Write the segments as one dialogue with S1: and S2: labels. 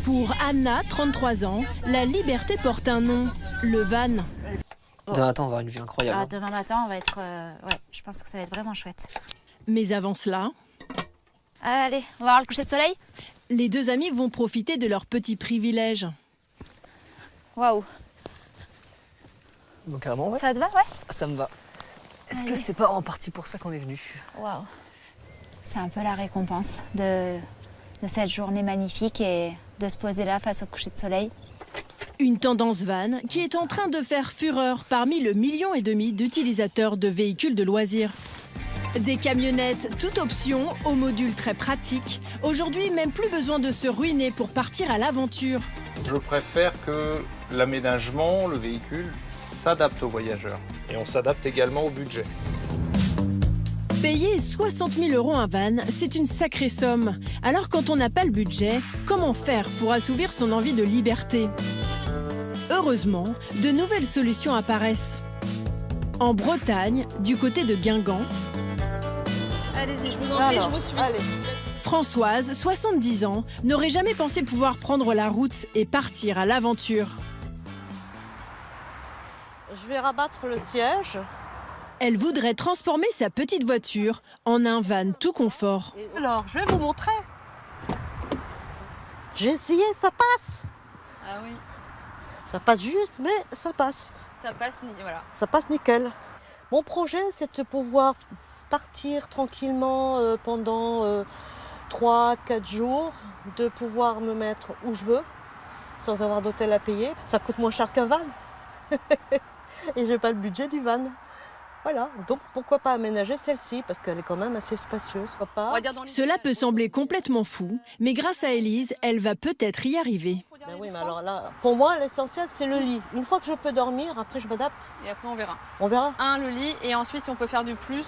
S1: Pour Anna, 33 ans, la liberté porte un nom, le van.
S2: Demain matin, on va avoir une vue incroyable.
S3: Ah, demain matin, on va être... ouais, je pense que ça va être vraiment chouette.
S1: Mais avant cela,
S3: Allez, on va voir le coucher de soleil.
S1: les deux amis vont profiter de leurs petits privilèges.
S3: Waouh.
S2: Donc carrément, ouais.
S3: Ça te va, ouais?
S2: Ça me va. Est-ce
S3: Allez.
S2: que c'est pas en partie pour ça qu'on est venu?
S3: Waouh. C'est un peu la récompense de cette journée magnifique et de se poser là face au coucher de soleil.
S1: Une tendance van qui est en train de faire fureur parmi le 1,5 million d'utilisateurs de véhicules de loisirs. Des camionnettes toute option, au module très pratique. Aujourd'hui, même plus besoin de se ruiner pour partir à l'aventure.
S4: Je préfère que l'aménagement, le véhicule, s'adapte aux voyageurs. Et on s'adapte également au budget.
S1: Payer 60 000 € un van, c'est une sacrée somme. Alors quand on n'a pas le budget, comment faire pour assouvir son envie de liberté? Heureusement, de nouvelles solutions apparaissent. En Bretagne, du côté de Guingamp,
S5: Allez-y, je vous en prie, je vous suis.
S1: Françoise, 70 ans, n'aurait jamais pensé pouvoir prendre la route et partir à l'aventure.
S6: Je vais rabattre le siège.
S1: Elle voudrait transformer sa petite voiture en un van tout confort.
S6: Alors, je vais vous montrer. J'ai essayé, ça passe.
S5: Ah oui,
S6: Ça passe juste, mais ça passe.
S5: ça passe, voilà.
S6: Ça passe nickel. Mon projet, c'est de pouvoir partir tranquillement pendant 3-4 jours, de pouvoir me mettre où je veux, sans avoir d'hôtel à payer. Ça coûte moins cher qu'un van. Et j'ai pas le budget du van. Voilà, donc pourquoi pas aménager celle-ci, parce qu'elle est quand même assez spacieuse.
S5: On va dire dans les-
S1: Cela peut sembler complètement fou, mais grâce à Élise, elle va peut-être y arriver.
S6: Ben oui, mais alors là, pour moi, l'essentiel, c'est le lit. Une fois que je peux dormir, après, je m'adapte.
S5: Et après, on verra.
S6: On verra.
S5: Le lit, et ensuite, si on peut faire du plus,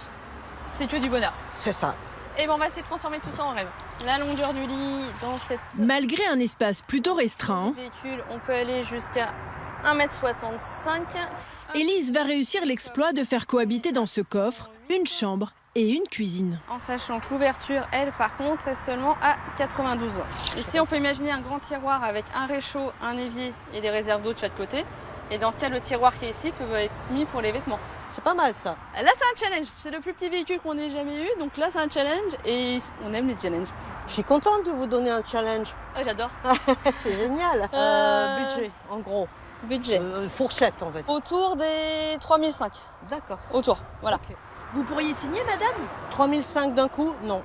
S5: c'est que du bonheur.
S6: C'est ça.
S5: Et ben, on va essayer de transformer tout ça en rêve. La longueur du lit dans cette
S1: Malgré un espace plutôt restreint,
S5: véhicule, on peut aller jusqu'à 1,65 m.
S1: Élise va réussir l'exploit de faire cohabiter dans ce coffre une chambre et une cuisine.
S5: En sachant que l'ouverture, elle, par contre, est seulement à 92. Ici, on peut imaginer un grand tiroir avec un réchaud, un évier et des réserves d'eau de chaque côté. Et dans ce cas, le tiroir qui est ici peut être mis pour les vêtements.
S6: C'est pas mal, ça.
S5: Là, c'est un challenge. C'est le plus petit véhicule qu'on ait jamais eu. Donc là, c'est un challenge et on aime les challenges.
S6: Je suis contente de vous donner un challenge.
S5: Ah, j'adore.
S6: C'est génial. Budget, en gros.
S5: Budget.
S6: Fourchette, en fait.
S5: Autour des 3005.
S6: D'accord.
S5: Autour, voilà.
S6: Ok.
S1: Vous pourriez signer, madame?
S6: 3005 d'un coup? Non.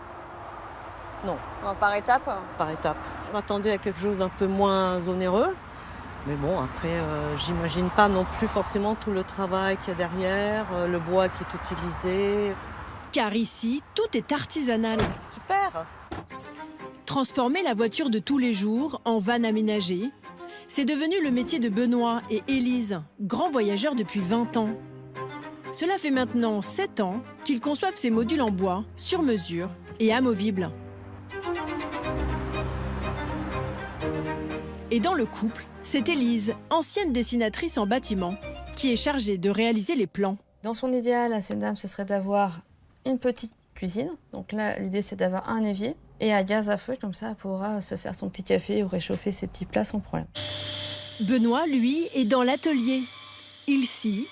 S6: Non,
S5: Par étape.
S6: par étape. Je m'attendais à quelque chose d'un peu moins onéreux. Mais bon, après, j'imagine pas non plus forcément tout le travail qu'il y a derrière, le bois qui est utilisé.
S1: Car ici, tout est artisanal.
S6: Super.
S1: Transformer la voiture de tous les jours en van aménagé, c'est devenu le métier de Benoît et Élise, grands voyageurs depuis 20 ans. Cela fait maintenant 7 ans qu'ils conçoivent ces modules en bois, sur mesure et amovibles. Et dans le couple, c'est Élise, ancienne dessinatrice en bâtiment, qui est chargée de réaliser les plans.
S5: Dans son idéal, à cette dame, ce serait d'avoir une petite cuisine. Donc là, l'idée, c'est d'avoir un évier et à gaz à feu. Comme ça, elle pourra se faire son petit café ou réchauffer ses petits plats sans problème.
S1: Benoît, lui, est dans l'atelier. Il scie,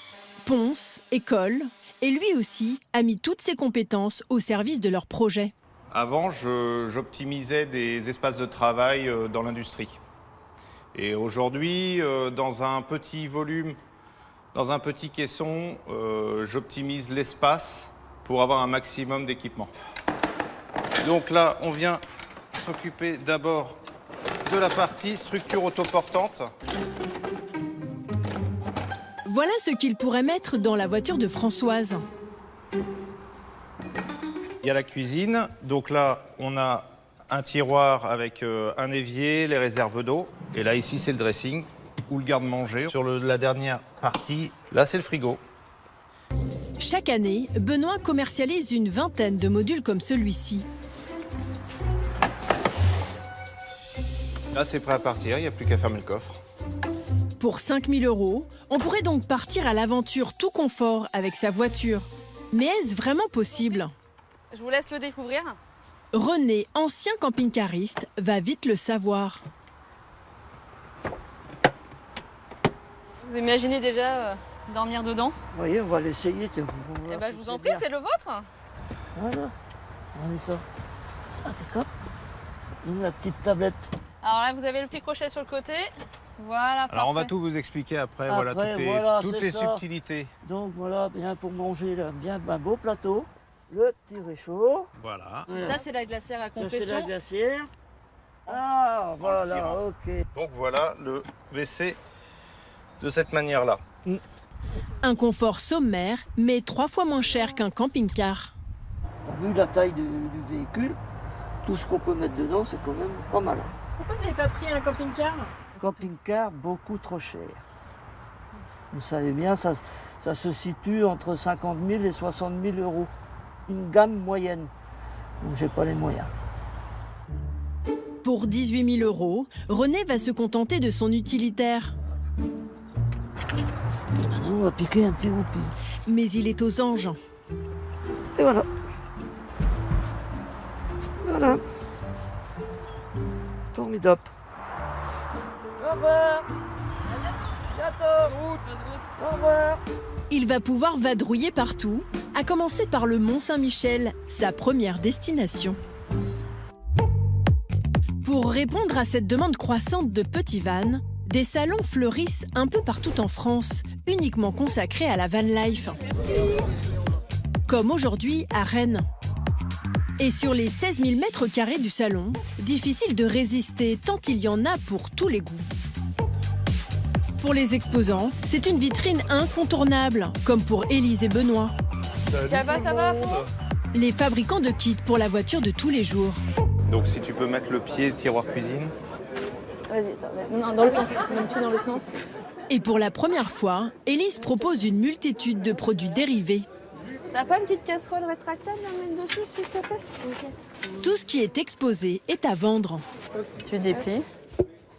S1: ponce et colle, et lui aussi a mis toutes ses compétences au service de leur projet.
S4: Avant, j'optimisais des espaces de travail dans l'industrie. Et aujourd'hui, dans un petit volume, dans un petit caisson, j'optimise l'espace pour avoir un maximum d'équipement. Donc là, on vient s'occuper d'abord de la partie structure autoportante.
S1: Voilà ce qu'il pourrait mettre dans la voiture de Françoise.
S4: Il y a la cuisine. Donc là, on a un tiroir avec un évier, les réserves d'eau. Et là, ici, c'est le dressing ou le garde-manger. Sur la dernière partie, là, c'est le frigo.
S1: Chaque année, Benoît commercialise une vingtaine de modules comme celui-ci.
S4: Là, c'est prêt à partir. Il n'y a plus qu'à fermer le coffre.
S1: Pour 5 000 €, on pourrait donc partir à l'aventure tout confort avec sa voiture. Mais est-ce vraiment possible?
S5: Je vous laisse le découvrir.
S1: René, ancien camping-cariste, va vite le savoir.
S5: Vous imaginez déjà dormir dedans?
S7: Vous voyez, on va l'essayer.
S5: Eh ben, je vous en prie, c'est le vôtre.
S7: Voilà, regardez ça. Ah, d'accord. La petite tablette.
S5: Alors là, vous avez le petit crochet sur le côté. Voilà, parfait.
S4: Alors on va tout vous expliquer après,
S7: Après, voilà,
S4: toutes
S7: c'est
S4: les
S7: ça.
S4: subtilités.
S7: Donc voilà, bien pour manger, là, bien un beau plateau. Le petit réchaud.
S4: Voilà.
S7: Voilà.
S5: Ça, c'est la glacière à
S7: Ça, c'est la
S5: compression.
S7: glacière. Ah, voilà,
S4: tirant.
S7: ok.
S4: Donc voilà le WC de cette manière-là.
S1: Un confort sommaire, mais 3 fois moins cher qu'un camping-car.
S7: Vu la taille du véhicule, tout ce qu'on peut mettre dedans, c'est quand même pas mal.
S1: Pourquoi vous n'avez pas pris un camping-car?
S7: Camping-car, beaucoup trop cher. Vous savez bien, ça se situe entre 50 000 et 60 000 euros. Une gamme moyenne. Donc j'ai pas les moyens.
S1: Pour 18 000 euros, René va se contenter de son utilitaire.
S7: Maintenant, on va piquer un petit roupi.
S1: Mais il est aux anges.
S7: Et voilà. Voilà. Formidable. Au revoir. Bientôt. Au revoir.
S1: Il va pouvoir vadrouiller partout, à commencer par le Mont-Saint-Michel, sa première destination. Pour répondre à cette demande croissante de petits vans, des salons fleurissent un peu partout en France, uniquement consacrés à la van life. Comme aujourd'hui à Rennes. Et sur les 16 000 mètres carrés du salon, difficile de résister tant il y en a pour tous les goûts. Pour les exposants, c'est une vitrine incontournable, comme pour Élise et Benoît.
S5: Ça va à fond?
S1: Les fabricants de kits pour la voiture de tous les jours.
S4: Donc si tu peux mettre le pied tiroir cuisine.
S5: Vas-y, attends, non, dans l'autre sens. Mets le pied dans l'autre sens.
S1: Et pour la première fois, Élise propose une multitude de produits dérivés.
S5: T'as pas une petite casserole rétractable à mettre dessus, s'il te plaît?
S1: Tout ce qui est exposé est à vendre.
S5: Tu déplies.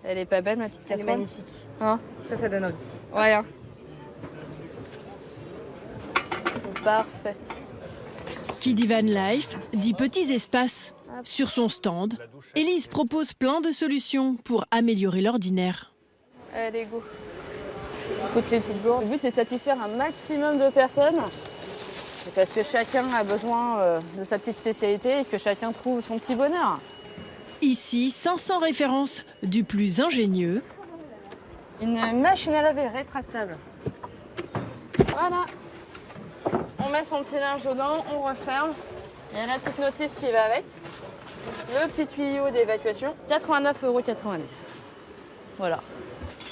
S5: Elle est pas belle, ma petite casserole?
S8: Magnifique.
S5: Hein?
S8: Ça donne envie.
S5: Ouais. Hein. Parfait.
S1: Qui dit van life, dit petits espaces. Sur son stand, Élise propose plein de solutions pour améliorer l'ordinaire.
S5: Allez, go. Toutes les petites gourdes. Le but, c'est de satisfaire un maximum de personnes. C'est parce que chacun a besoin de sa petite spécialité et que chacun trouve son petit bonheur.
S1: Ici, 500 références du plus ingénieux.
S5: Une machine à laver rétractable. Voilà. On met son petit linge dedans, on referme. Il y a la petite notice qui va avec. Le petit tuyau d'évacuation, 89,90 €. Voilà.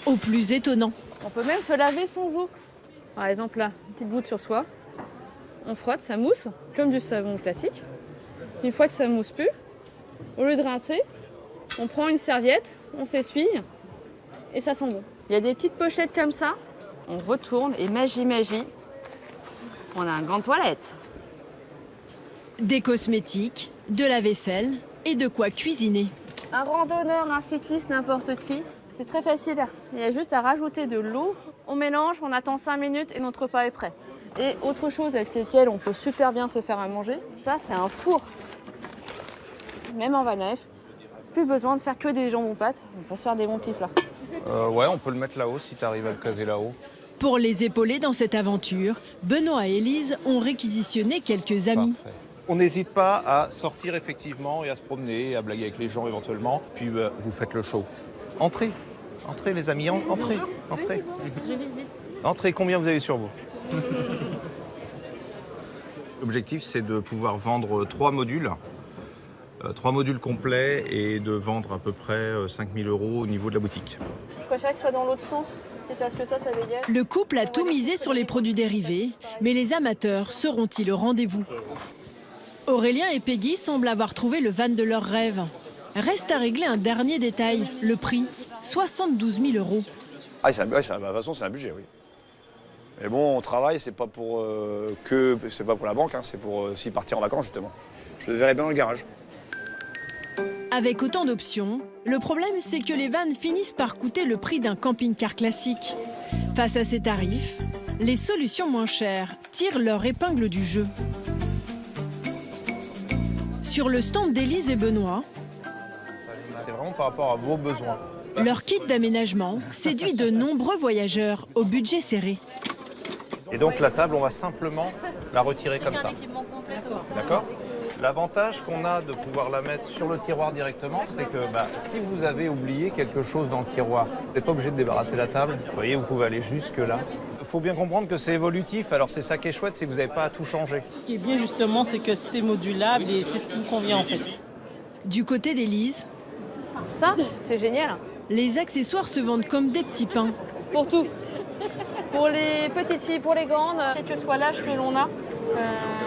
S1: Au plus étonnant.
S5: On peut même se laver sans eau. Par exemple là, une petite goutte sur soi. On frotte, ça mousse, comme du savon classique. Une fois que ça mousse plus, au lieu de rincer, on prend une serviette, on s'essuie et ça sent bon. Il y a des petites pochettes comme ça. On retourne et magie, on a un grand toilette.
S1: Des cosmétiques, de la vaisselle et de quoi cuisiner.
S5: Un randonneur, un cycliste, n'importe qui, c'est très facile. Il y a juste à rajouter de l'eau. On mélange, on attend 5 minutes et notre repas est prêt. Et autre chose avec laquelle on peut super bien se faire à manger, ça c'est un four. Même en van life, plus besoin de faire que des jambons pâtes, on peut se faire des bons petits plats.
S4: Ouais, on peut le mettre là-haut si tu arrives à le caser là-haut.
S1: Pour les épauler dans cette aventure, Benoît et Élise ont réquisitionné quelques amis.
S4: Parfait. On n'hésite pas à sortir effectivement et à se promener, à blaguer avec les gens éventuellement. Puis vous faites le show. Entrez, entrez les amis, entrez, entrez.
S8: Je visite.
S4: Entrez, combien vous avez sur vous? L'objectif, c'est de pouvoir vendre 3 modules. 3 modules complets et de vendre à peu près 5 000 € au niveau de la boutique.
S5: Je préfère que ce soit dans l'autre sens, quitte à ce que ça dégage.
S1: Le couple a tout misé sur les produits dérivés, mais les amateurs seront-ils au rendez-vous? Aurélien et Peggy semblent avoir trouvé le van de leurs rêves. Reste à régler un dernier détail, le prix, 72 000 €.
S9: Ah, de toute façon, c'est un budget, oui. Mais bon, on travaille, c'est pas pour c'est pas pour la banque, hein, c'est pour aussi partir en vacances, justement. Je le verrai bien dans le garage.
S1: Avec autant d'options, le problème c'est que les vannes finissent par coûter le prix d'un camping-car classique. Face à ces tarifs, les solutions moins chères tirent leur épingle du jeu. Sur le stand d'Élise et Benoît,
S4: C'est vraiment par rapport à vos besoins.
S1: leur kit d'aménagement séduit de nombreux voyageurs au budget serré.
S4: Et donc la table, on va simplement la retirer comme ça. D'accord ? L'avantage qu'on a de pouvoir la mettre sur le tiroir directement, c'est que si vous avez oublié quelque chose dans le tiroir, vous n'êtes pas obligé de débarrasser la table. Vous voyez, vous pouvez aller jusque là. Il faut bien comprendre que c'est évolutif, alors c'est ça qui est chouette, c'est que vous n'avez pas à tout changer.
S8: Ce qui est bien justement, c'est que c'est modulable et c'est ce qui me convient en fait.
S1: Du côté d'Élise,
S5: Ça, c'est génial.
S1: les accessoires se vendent comme des petits pains.
S5: Pour tout. Pour les petites filles, pour les grandes, quel que soit l'âge que l'on a,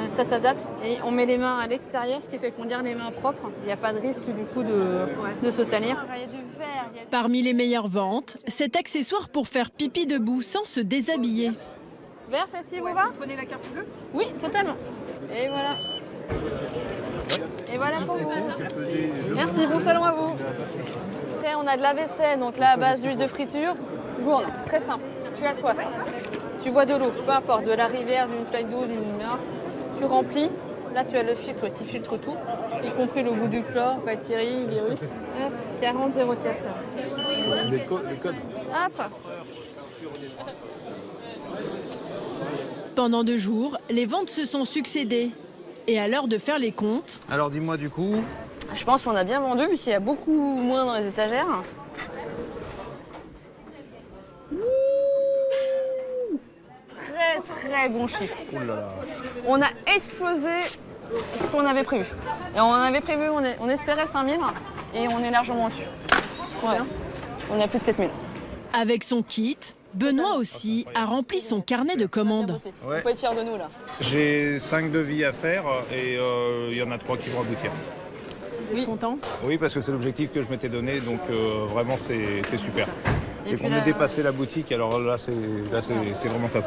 S5: ça s'adapte. Et on met les mains à l'extérieur, ce qui fait qu'on garde les mains propres. Il n'y a pas de risque du coup de se salir. Il y a du verre, il y a...
S1: Parmi les meilleures ventes, cet accessoire pour faire pipi debout sans se déshabiller.
S5: Verre, celle-ci vous va? Vous prenez la carte bleue? Oui, totalement. Et voilà. Et voilà pour vous. Merci, bon salon à vous. Après, on a de la vaisselle, donc là à base d'huile de friture, gourde, très simple. Tu as soif, tu bois de l'eau, peu importe, de la rivière, d'une flaque d'eau, d'une mer, tu remplis. Là, tu as le filtre qui filtre tout, y compris le goût du chlore, bactéries, virus. Hop, 4004.
S9: Le code.
S5: Hop.
S1: Pendant 2 jours, les ventes se sont succédées. Et à l'heure de faire les comptes,
S4: Alors dis-moi du coup,
S5: Je pense qu'on a bien vendu, puisqu'il y a beaucoup moins dans les étagères. Très très bon chiffre. On a explosé ce qu'on avait prévu. Et on avait prévu, on espérait 5000 et on est largement au-dessus. Ouais. On a plus de 7000.
S1: avec son kit, Benoît aussi a rempli son carnet de commandes.
S5: Vous pouvez être fiers de nous là.
S4: j'ai 5 devis à faire et il y en a 3 qui vont aboutir.
S5: Oui.
S1: Content?
S4: Oui, parce que c'est l'objectif que je m'étais donné, donc vraiment c'est super. Et
S5: puis
S4: qu'on
S5: là-
S4: ait dépassé la boutique, alors là c'est vraiment top.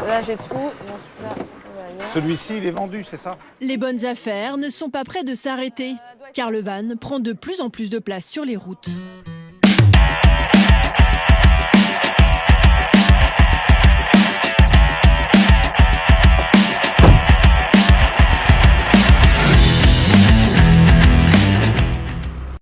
S5: Là j'ai tout. Bon, celui-là, on va aller.
S4: Celui-ci, il est vendu, c'est ça?
S1: Les bonnes affaires ne sont pas près de s'arrêter, car le van prend de plus en plus de place sur les routes.